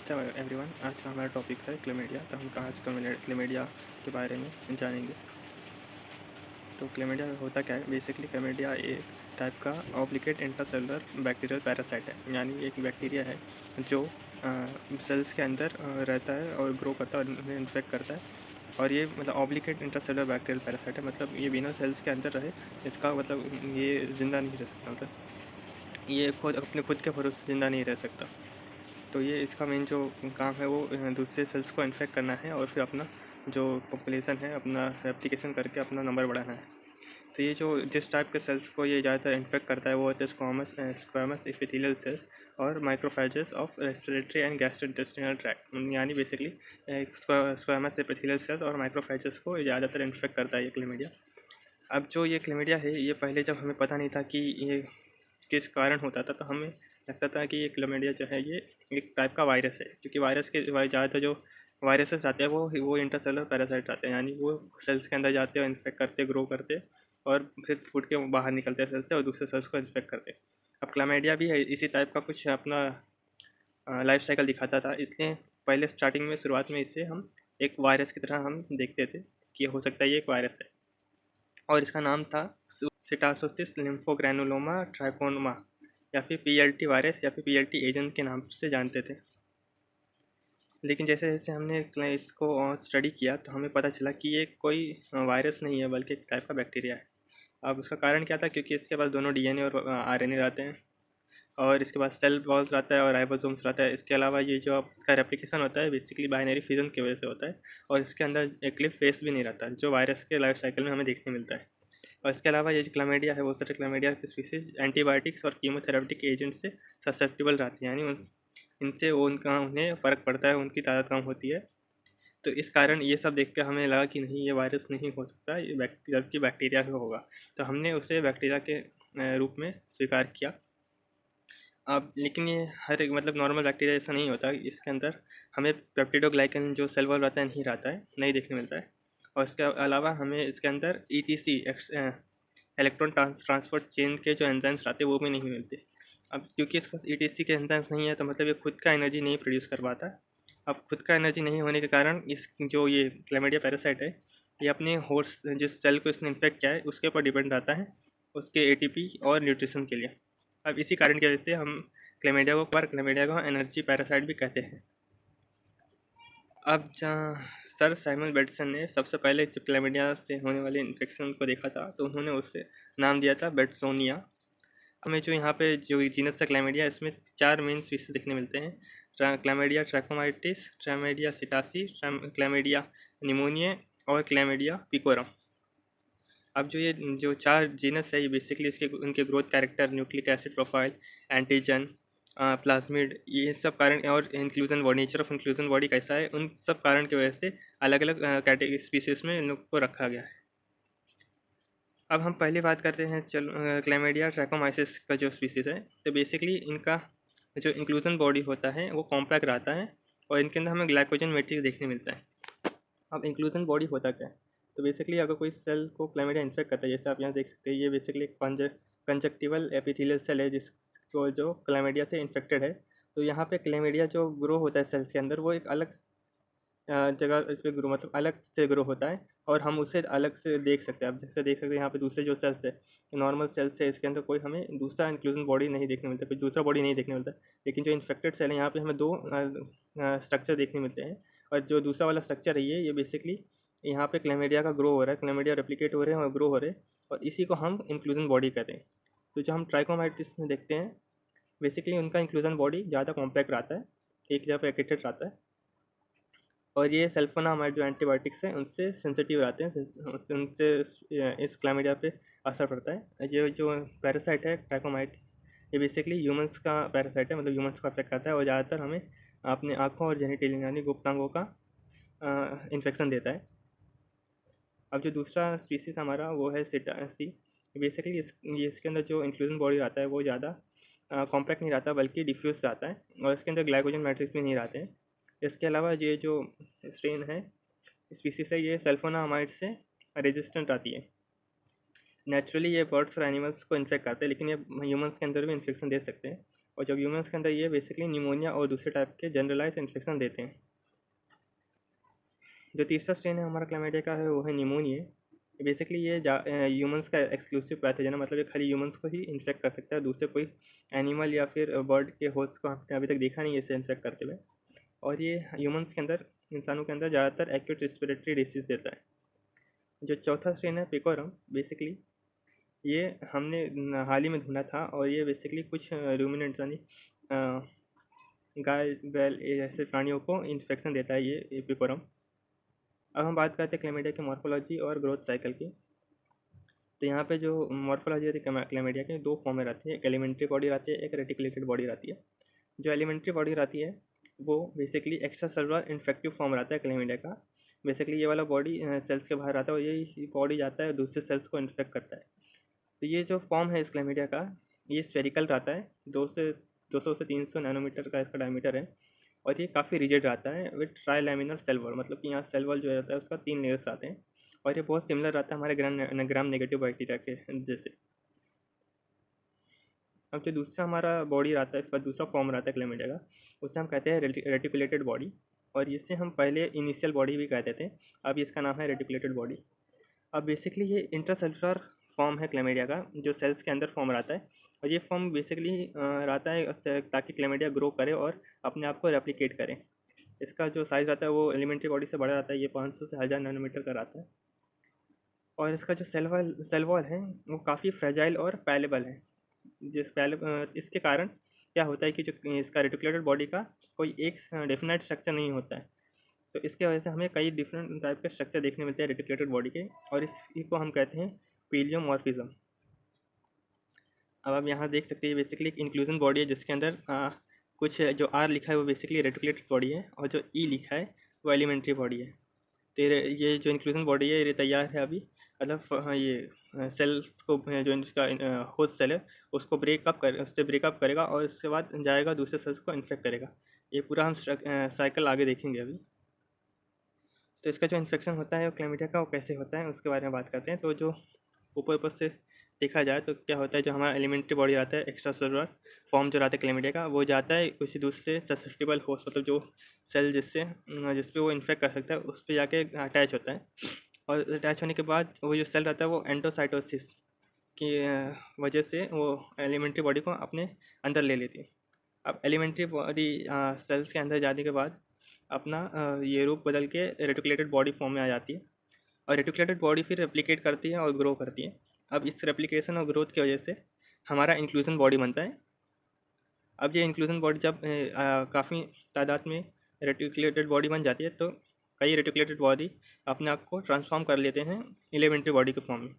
नमस्ते एवरीवन। आज का हमारा टॉपिक है क्लेमिडिया। तो हम आज क्लेमिडिया के बारे में जानेंगे। तो क्लेमिडिया होता क्या है? बेसिकली क्लेमिडिया एक टाइप का ऑब्लिगेट इंट्रासेलुलर बैक्टीरियल पैरासाइट है, यानी एक बैक्टीरिया है जो सेल्स के अंदर रहता है और ग्रो करता है और उन्हें इन्फेक्ट करता है। और ये मतलब ऑब्लिगेट इंट्रासेलुलर बैक्टीरियल पैरासाइट है, मतलब ये बिना सेल्स के अंदर रहे, इसका मतलब ये ज़िंदा नहीं रह सकता, मतलब ये अपने खुद के भरोसे ज़िंदा नहीं रह सकता। तो ये इसका मेन जो काम है वो दूसरे सेल्स को इन्फेक्ट करना है और फिर अपना जो पॉपुलेशन है अपना रेप्लिकेशन करके अपना नंबर बढ़ाना है। तो ये जो जिस टाइप के सेल्स को ये ज़्यादातर इन्फेक्ट करता है वो होते हैं स्क्वामस एपिथेलियल सेल्स और microphages of respiratory and gastrointestinal tract, यानी बेसिकली स्क्वामस एपिथेलियल सेल्स और माइक्रोफेजेस को ज़्यादातर इन्फेक्ट करता है ये क्लेमिडिया। अब जो ये क्लेमिडिया है ये पहले जब हमें पता नहीं था कि ये किस कारण होता था, तो हमें लगता था कि ये क्लेमिडिया जो है ये एक टाइप का वायरस है, क्योंकि वायरस के ज़्यादातर जो वायरसेस आते हैं वो इंटरसेलुलर पैरासाइट आते हैं, यानी वो सेल्स के अंदर जाते हैं, इन्फेक्ट करते, ग्रो करते और फिर फूट के बाहर निकलते हैं सेल्स से और दूसरे सेल्स को इन्फेक्ट करते। अब क्लेमिडिया भी है इसी टाइप का कुछ अपना लाइफ साइकिल दिखाता था, इसलिए पहले स्टार्टिंग में शुरुआत में इसे हम एक वायरस की तरह हम देखते थे कि हो सकता है ये एक वायरस है, और इसका नाम था सिटासोसिस लिम्फोग्रैनुलोमा ट्राइकोमा, या फिर पीएलटी वायरस या फिर पीएलटी एजेंट के नाम से जानते थे। लेकिन जैसे जैसे हमने इसको स्टडी किया तो हमें पता चला कि ये कोई वायरस नहीं है बल्कि एक टाइप का बैक्टीरिया है। अब उसका कारण क्या था? क्योंकि इसके पास दोनों डीएनए और आरएनए रहते हैं, और इसके पास सेल वॉल्स रहता है और राइबोसोम्स रहता है। इसके अलावा ये जो आपका रेप्लिकेशन होता है बेसिकली बाइनरी फिजन की वजह से होता है, और इसके अंदर एक क्लिप फेस भी नहीं रहता जो वायरस के लाइफ साइकिल में हमें देखने मिलता है। और इसके अलावा ये जो क्लामिडिया है वो सारे क्लामिडिया की स्पीसीज एंटीबायोटिक्स और कीमोथेरेपिटिक एजेंट से ससेप्टेबल रहती हैं, यानी इनसे उन्हें फ़र्क पड़ता है, उनकी ताकत कम होती है। तो इस कारण ये सब देख के हमें लगा कि नहीं, ये वायरस नहीं हो सकता, ये जबकि बैक्टीरिया ही होगा। तो हमने उसे बैक्टीरिया के रूप में स्वीकार किया। अब लेकिन ये हर एक मतलब नॉर्मल बैक्टीरिया ऐसा नहीं होता, इसके अंदर हमें पेप्टिडोग्लाइकन जो सेल वॉल रहता है नहीं रहता है, नहीं देखने मिलता है। और इसके अलावा हमें इसके अंदर ETC इलेक्ट्रॉन ट्रांसपोर्ट चेन के जो एंजाइम्स आते हैं वो भी नहीं मिलते। अब क्योंकि इसके पास ETC के एंजाइम्स नहीं है तो मतलब ये खुद का एनर्जी नहीं प्रोड्यूस कर पाता। अब खुद का एनर्जी नहीं होने के कारण इस जो ये क्लेमिडिया पैरासाइट है ये अपने होस्ट जिस सेल को इसने इन्फेक्ट किया है उसके ऊपर डिपेंड रहता है, उसके ATP और न्यूट्रिशन के लिए। अब इसी कारण की वजह से हम क्लेमिडिया को एनर्जी पैरासाइट भी कहते हैं। अब जहाँ सर साइमन बेडसन ने सबसे पहले जब क्लेमिडिया से होने वाले इन्फेक्शन को देखा था तो उन्होंने उससे नाम दिया था बेडसोनिया। हमें जो यहाँ पे जो जीनस है क्लेमिडिया, इसमें 4 मेन स्पीसीज देखने मिलते हैं: Chlamydia trachomatis, Chlamydia psittaci, Chlamydia pneumoniae और क्लेमिडिया पिकोरम। अब जो 4 जीनस है ये बेसिकली इसके उनके growth character, nucleic acid profile, antigen, plasmid, ये सब कारण और inclusion body, nature of inclusion body कैसा है, उन सब कारण की वजह से अलग अलग कैटेगरी स्पीसीज में इन लोग को रखा गया है। अब हम पहले बात करते हैं क्लेमिडिया ट्रैकोमाइसिस का जो स्पीसीज है। तो बेसिकली इनका जो इंक्लूजन बॉडी होता है वो कॉम्पैक्ट रहता है और इनके अंदर हमें ग्लाइकोजन मैट्रिक्स देखने मिलता है। अब इंक्लूजन बॉडी होता क्या है? तो बेसिकली अगर कोई सेल को क्लेमिडिया इन्फेक्ट करता है, जैसे आप यहाँ देख सकते हैं, ये बेसिकली एक कंजक्टिवल एपिथेलियल सेल है जिसको जो क्लेमिडिया से इन्फेक्टेड है। तो यहाँ पे क्लेमिडिया जो ग्रो होता है सेल्स के अंदर वो एक अलग जगह पे ग्रो मतलब अलग से ग्रो होता है और हम उसे अलग से देख सकते हैं। आप जैसे देख सकते हैं यहाँ पे दूसरे जो सेल्स है, नॉर्मल सेल्स है, इसके अंदर कोई हमें दूसरा इंक्लूजन बॉडी नहीं देखने मिलता, कोई दूसरा बॉडी नहीं देखने मिलता। लेकिन जो इन्फेक्टेड सेल है यहाँ पे हमें 2 स्ट्रक्चर देखने मिलते हैं, और जो दूसरा वाला स्ट्रक्चर है ये बेसिकली यहाँ पे क्लेमिडिया का ग्रो हो रहा है, क्लेमिडिया रेप्लिकेट हो रहे हैं और ग्रो हो रहे हैं, और इसी को हम इंक्लूजन बॉडी कहते हैं। तो जो हम ट्राइकोमाइटिस में देखते हैं बेसिकली उनका इंक्लूजन बॉडी ज़्यादा कॉम्पैक्ट रहता है, एक जगह पे पैकेटेड रहता है, और ये सल्फोनामाइड जो एंटीबायोटिक्स हैं उनसे सेंसिटिव रहते हैं, उनसे इस क्लामिडिया पे असर पड़ता है। ये जो पैरासाइट है ट्रैकोमाइटिस ये बेसिकली ह्यूमंस का पैरासाइट है, मतलब ह्यूमंस को अफेक्ट करता है और ज़्यादातर हमें अपने आँखों और जेनिटेलियन यानी गुप्तांगों का इन्फेक्शन देता है। अब जो दूसरा स्पीसीज हमारा वो है सिटासी। बेसिकली इसके अंदर जो इंक्लूजन बॉडी रहता है वो ज़्यादा कॉम्पैक्ट नहीं रहता बल्कि डिफ्यूज रहता है, और इसके अंदर ग्लाइकोजन मैट्रिक्स भी नहीं रहते हैं। इसके अलावा ये जो स्ट्रेन है स्पीसीज है ये सल्फोनामाइड से रेजिस्टेंट आती है। नेचुरली ये बर्ड्स और एनिमल्स को इन्फेक्ट करते हैं, लेकिन ये ह्यूमंस के अंदर भी इन्फेक्शन दे सकते हैं। और जब ह्यूमंस के अंदर ये बेसिकली निमोनिया और दूसरे टाइप के जनरलाइज इन्फेक्शन देते हैं। जो तीसरा स्ट्रेन है हमारा क्लैमिडिया का है वो है निमोनिया। बेसिकली ये ह्यूमंस का एक्सक्लूसिव पैथोजन है, मतलब ये खाली ह्यूमंस को ही इन्फेक्ट कर सकता है, दूसरे कोई एनिमल या फिर बर्ड के होस्ट को हमने अभी तक देखा नहीं है इसे इन्फेक्ट करते हुए। और ये ह्यूमंस के अंदर, इंसानों के अंदर ज़्यादातर एक्यूट रिस्पिरेटरी डिसीज देता है। जो चौथा स्ट्रेन है पिकोरम, बेसिकली ये हमने हाल ही में ढूंढा था और ये बेसिकली कुछ रूमिनेंट्स यानी गाय बैल ऐसे प्राणियों को इन्फेक्शन देता है ये पिकोरम। अब हम बात करते हैं क्लैमिडिया की मॉर्फोलॉजी और ग्रोथ साइकिल की। तो यहाँ पे जो मॉर्फोलॉजी रहती है क्लैमिडिया की, दो फॉर्में रहती है, एक एलिमेंट्री बॉडी रहती है, एक रेटिकुलेटेड बॉडी रहती है। जो एलिमेंट्री बॉडी रहती है वो basically extra cellular infective form रहता है क्लैमिडिया का। बेसिकली ये वाला बॉडी सेल्स के बाहर आता है और ये बॉडी जाता है दूसरे सेल्स को इन्फेक्ट करता है। तो ये जो फॉर्म है इस क्लैमिडिया का, ये स्फेरिकल रहता है, 200 से 300 नैनोमीटर का इसका डायमीटर है और ये काफ़ी रिजिड रहता है with trilaminar cell wall, मतलब कि यहाँ सेल वॉल जो रहता है उसका 3 लेयर्स आते हैं और ये बहुत सिमिलर रहता है हमारे ग्राम नेगेटिव बैक्टीरिया के जैसे। अब जो दूसरा हमारा बॉडी रहता है, इसका दूसरा फॉर्म रहता है क्लैमिडिया का, उसे हम कहते हैं रेटिकुलेटेड बॉडी, और इससे हम पहले इनिशियल बॉडी भी कहते थे, अब इसका नाम है रेटिकुलेटेड बॉडी। अब बेसिकली ये इंट्रासेलुलर फॉर्म है क्लैमिडिया का, जो सेल्स के अंदर फॉर्म रहता है और ये फॉर्म बेसिकली रहता है ताकि क्लैमिडिया ग्रो करे और अपने आप को रेप्लिकेट करे। इसका जो साइज़ रहता है वो एलिमेंट्री बॉडी से बड़ा रहता है, ये 500 से 1000 नैनोमीटर का रहता है। और इसका जो सेल वॉल है वो काफ़ी फ्रेजाइल और पैलेबल है, इसके कारण क्या होता है कि जो इसका रेटिकुलेटेड बॉडी का कोई एक डेफिनेट स्ट्रक्चर नहीं होता है, तो इसके वजह से हमें कई डिफरेंट टाइप के स्ट्रक्चर देखने मिलते हैं रेटिकुलेटेड बॉडी के, और इसी को हम कहते हैं पीलियोमॉर्फिज्म। अब आप यहाँ देख सकते हैं बेसिकली एक इंक्लूजन बॉडी है जिसके अंदर कुछ जो आर लिखा है वो बेसिकली रेटिकुलेटेड बॉडी है और जो ई लिखा है वो एलिमेंट्री बॉडी है। तो ये जो इंक्लूजन बॉडी है ये तैयार है अभी, मतलब ये सेल को जो इसका होस्ट सेल है उसको उससे ब्रेकअप करेगा और उसके बाद जाएगा दूसरे सेल्स को इन्फेक्ट करेगा। ये पूरा हम साइकिल आगे देखेंगे अभी। तो इसका जो इन्फेक्शन होता है वो क्लैमिडिया का वो कैसे होता है उसके बारे में बात करते हैं। तो जो ऊपर से देखा जाए तो क्या होता है, जो हमारा एलिमेंट्री बॉडी आता है एक्स्ट्रा सेलुलर फॉर्म जो रहता है क्लैमिडिया का, वो जाता है किसी दूसरे ससेप्टिबल होस्ट, मतलब जो सेल जिस पे वो इन्फेक्ट कर सकता है उस पर जाके अटैच होता है, और अटैच होने के बाद वो जो सेल रहता है वो एंडोसाइटोसिस की वजह से वो एलिमेंट्री बॉडी को अपने अंदर ले लेती है। अब एलिमेंट्री बॉडी सेल्स के अंदर जाने के बाद अपना ये रूप बदल के रेटिकुलेटेड बॉडी फॉर्म में आ जाती है, और रेटिकुलेटेड बॉडी फिर रेप्लिकेट करती है और ग्रो करती है। अब इस रेप्लिकेशन और ग्रोथ की वजह से हमारा इंक्लूजन बॉडी बनता है। अब ये इंक्लूजन बॉडी जब काफ़ी तादाद में रेटिकुलेटेड बॉडी बन जाती है तो कई रेटिकुलेटेड बॉडी अपने आप को ट्रांसफॉर्म कर लेते हैं एलिमेंट्री बॉडी के फॉर्म में।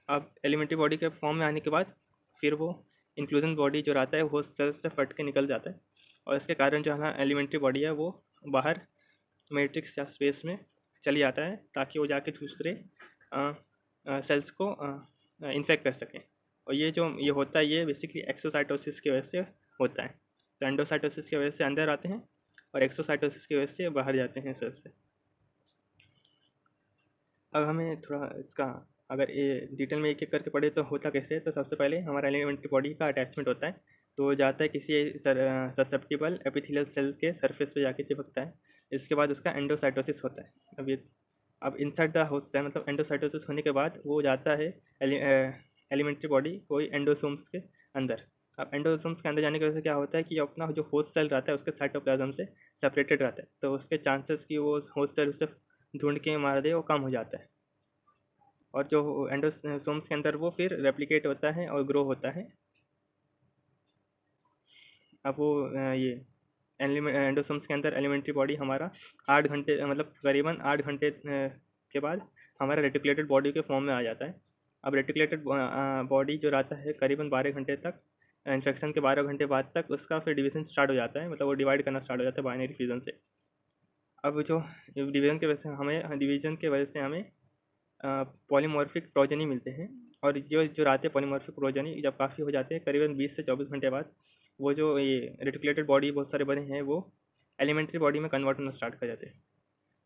अब एलिमेंट्री बॉडी के फॉर्म में आने के बाद फिर वो इंक्लूजन बॉडी जो रहता है वो सेल से फट के निकल जाता है, और इसके कारण जो हमारा एलिमेंट्री बॉडी है वो बाहर मैट्रिक्स या स्पेस में चली जाता है ताकि वो जाके दूसरे सेल्स को इन्फेक्ट कर सकें। और ये होता है ये बेसिकली एक्सोसाइटोसिस की वजह से होता है। तो एंडोसाइटोसिस की वजह से अंदर आते हैं और एक्सोसाइटोसिस की वजह से बाहर जाते हैं सेल से। अब हमें थोड़ा इसका अगर ये डिटेल में एक एक करके पढ़े तो होता कैसे, तो सबसे पहले हमारा एलिमेंट्री बॉडी का अटैचमेंट होता है, तो जाता है किसी ससेप्टिबल एपिथेलियल सेल के सरफेस पे जाके चिपकता है। इसके बाद उसका एंडोसाइटोसिस होता है। अब इनसाइड द होस्ट सेल, मतलब एंडोसाइटोसिस होने के बाद वो जाता है एलिमेंट्री बॉडी कोई एंडोसोम्स के अंदर। अब एंडोसोम्स के अंदर जाने की वजह से क्या होता है कि अपना जो होस्ट सेल रहता है उसके साइटोप्लाज्म से सेपरेटेड रहता है, तो उसके चांसेस कि वो होस्ट सेल उसे ढूंढ के मार दे वो कम हो जाता है, और जो एंडोसोम्स के अंदर वो फिर रेप्लिकेट होता है और ग्रो होता है। अब वो ये एंडोसोम्स के अंदर एलिमेंट्री बॉडी हमारा 8 घंटे, मतलब करीबन 8 घंटे के बाद हमारा रेटिकुलेटेड बॉडी के फॉर्म में आ जाता है। अब रेटिकुलेटेड बॉडी जो रहता है करीबन 12 घंटे तक, इन्फेक्शन के 12 घंटे बाद तक उसका फिर डिवीज़न स्टार्ट हो जाता है, मतलब वो डिवाइड करना स्टार्ट हो जाता है बाइनरी फ्यूजन से। अब जो डिवीज़न की वजह से हमें पॉलीमॉर्फिक प्रोजेनी मिलते हैं, और जो रहते हैं पॉलीमॉर्फिक प्रोजेनी जब काफ़ी हो जाते हैं करीबन 20 से 24 घंटे बाद, वो जो ये रेटिकुलेटेड बॉडी बहुत सारे बने हैं वो एलिमेंट्री बॉडी में कन्वर्ट होना स्टार्ट कर जाते हैं,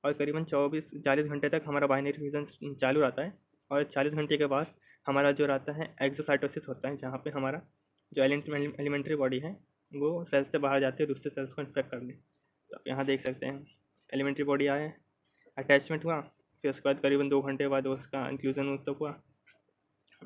और करीबन 40 घंटे तक हमारा बाइनरी फ्यूजन चालू रहता है। और 40 घंटे के बाद हमारा जो रहता है एक्सोसाइटोसिस होता है, जहाँ पे हमारा जो एलिमेंट्री बॉडी है वो सेल से बाहर जाते हैं और दूसरे सेल्स को इन्फेक्ट करने। तो आप यहाँ देख सकते हैं एलिमेंट्री बॉडी आए, अटैचमेंट हुआ, फिर उसके बाद करीबन 2 घंटे बाद उसका इंक्लूजन उन सब हुआ,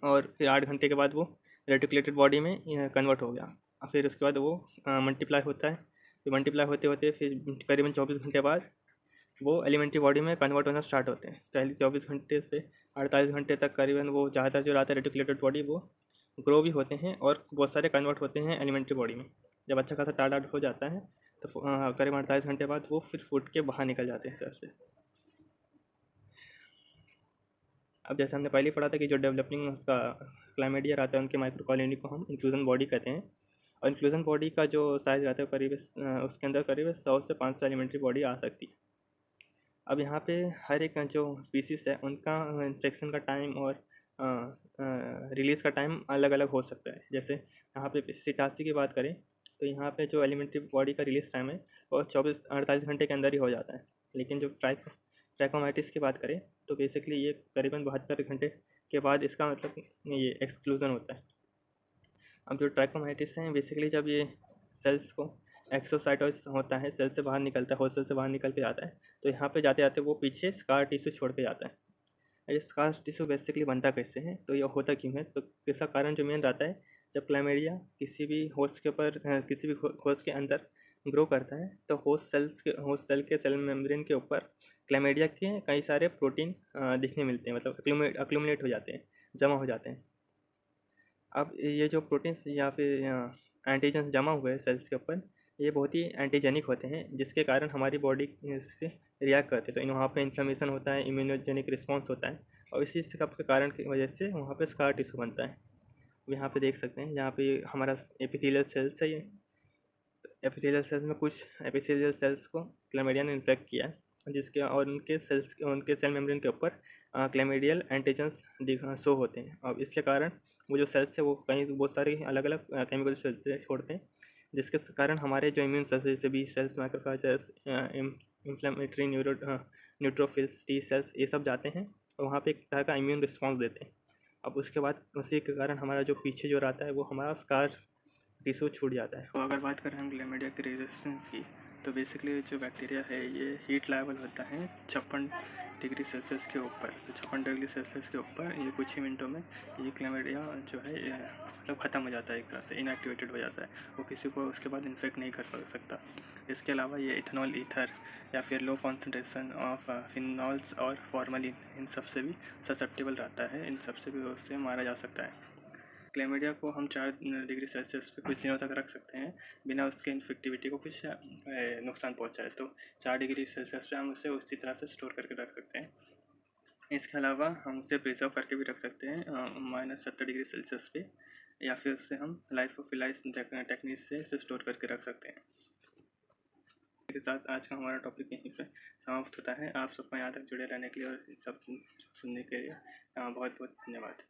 और फिर 8 घंटे के बाद वो रेटिकुलेटेड बॉडी में कन्वर्ट हो गया। और फिर उसके बाद वो मल्टीप्लाई होता है, फिर मल्टीप्लाई होते होते फिर करीबन 24 घंटे बाद वो एलिमेंट्री बॉडी में कन्वर्ट होना स्टार्ट होते हैं। पहले 24 घंटे से 48 घंटे तक करीबन वो ज़्यादातर जो रहता है रेटिकुलेटेड बॉडी वो ग्रो भी होते हैं और बहुत सारे कन्वर्ट होते हैं एलिमेंट्री बॉडी में। जब अच्छा खासा टार्ड हो जाता है तो करीब 48 घंटे बाद वो फिर फूट के बाहर निकल जाते हैं सेल से। अब जैसे हमने पहले पढ़ा था कि जो डेवलपिंग उसका क्लाइमेडिया रहता है उनके माइक्रो कॉलोनी को हम इंक्लूजन बॉडी कहते हैं, और इंक्लूजन बॉडी का जो साइज़ रहता है करीब उसके अंदर करीब 100 से 500 एलिमेंट्री बॉडी आ सकती है। अब यहाँ पे हर एक जो स्पीसीज़ है उनका इंफेक्शन का टाइम और रिलीज़ का टाइम अलग अलग हो सकता है। जैसे यहाँ पे सिटासी की बात करें तो यहाँ पे जो एलिमेंट्री बॉडी का रिलीज़ टाइम है वो 48 घंटे के अंदर ही हो जाता है। लेकिन जो ट्रैकोमाइटिस की बात करें तो बेसिकली ये करीबन 72 घंटे के बाद इसका मतलब ये एक्सक्लूज़न होता है। अब जो ट्रैकोमाइटिस हैं बेसिकली जब ये सेल्स को एक्सोसाइटोसिस होता है, सेल से बाहर निकलता है, होस्ट सेल से बाहर निकल के जाता है, तो यहाँ पे जाते जाते वो पीछे स्कार टिश्यू छोड़ के जाता है। ये स्कार टिश्यू बेसिकली बनता कैसे है, तो ये होता क्यों है, तो इसका कारण जो मेन रहता है जब क्लैमिडिया किसी भी होस्ट के ऊपर किसी भी होस्ट के अंदर ग्रो करता है तो होस्ट सेल के सेल मेम्ब्रेन के ऊपर क्लैमिडिया के कई सारे प्रोटीन दिखने मिलते हैं, मतलब अक्लूमुलेट हो जाते हैं, जमा हो जाते हैं। अब ये जो प्रोटीन्स या फिर एंटीजन्स जमा हुए हैं सेल्स के ऊपर, ये बहुत ही एंटीजेनिक होते हैं जिसके कारण हमारी बॉडी से रिएक्ट करते हैं। तो इन वहाँ पे इन्फ्लेमेशन होता है, इम्यूनोजेनिक रिस्पॉन्स होता है, और इसी सब के कारण की वजह से वहाँ पे स्कार टिश्यू बनता है। यहाँ पे देख सकते हैं, यहाँ पे हमारा एपिथेलियल सेल्स है ये। एपिथेलियल सेल्स में कुछ एपिथेलियल सेल्स को क्लैमिडिया ने इन्फेक्ट किया है, जिसके और उनके सेल मेम्ब्रेन के ऊपर क्लैमिडियल एंटीजेंस शो होते हैं। और इसके कारण वो जो सेल्स है वो कहीं बहुत सारी अलग अलग केमिकल सेल्स छोड़ते हैं, जिसके कारण हमारे जो इम्यून सेल्स जैसे B cells, macrophages, inflammatory neutrophils, T cells, ये सब जाते हैं और वहाँ पे एक तरह का इम्यून रिस्पॉन्स देते हैं। अब उसके बाद उसी के कारण हमारा जो पीछे जो रहता है वो हमारा स्कार टिश्यू छूट जाता है। और अगर बात करें हम क्लैमिडिया के रेजिस्टेंस की, तो बेसिकली जो बैक्टीरिया है ये हीट लेवल होता है 56 डिग्री सेल्सियस के ऊपर। तो 56 डिग्री सेल्सियस के ऊपर ये कुछ ही मिनटों में ये क्लैमिडिया जो है मतलब ख़त्म हो जाता है, एक तरह से इनएक्टिवेटेड हो जाता है, वो किसी को उसके बाद इन्फेक्ट नहीं कर सकता। इसके अलावा ये इथेनॉल ईथर या फिर लो कॉन्सेंट्रेशन ऑफ फिनॉल्स और फॉर्मलिन, इन सब से भी ससेप्टेबल रहता है, इन सब से भी उससे मारा जा सकता है। क्लैमिडिया को हम 4 डिग्री सेल्सियस पे कुछ दिनों तक रख सकते हैं बिना उसके इन्फेक्टिविटी को कुछ नुकसान पहुंचाए। तो 4 डिग्री सेल्सियस पे हम उसे उसी तरह से स्टोर करके रख सकते हैं। इसके अलावा हम उसे प्रिजर्व करके भी रख सकते हैं -70 डिग्री सेल्सियस पे, या फिर उसे हम लाइफोफिलाइज टेक्निक से इसे स्टोर करके रख सकते हैं। के साथ आज का हमारा टॉपिक यहीं पे समाप्त होता है। आप सबका यहाँ तक जुड़े रहने के लिए और सब सुनने के लिए बहुत बहुत धन्यवाद।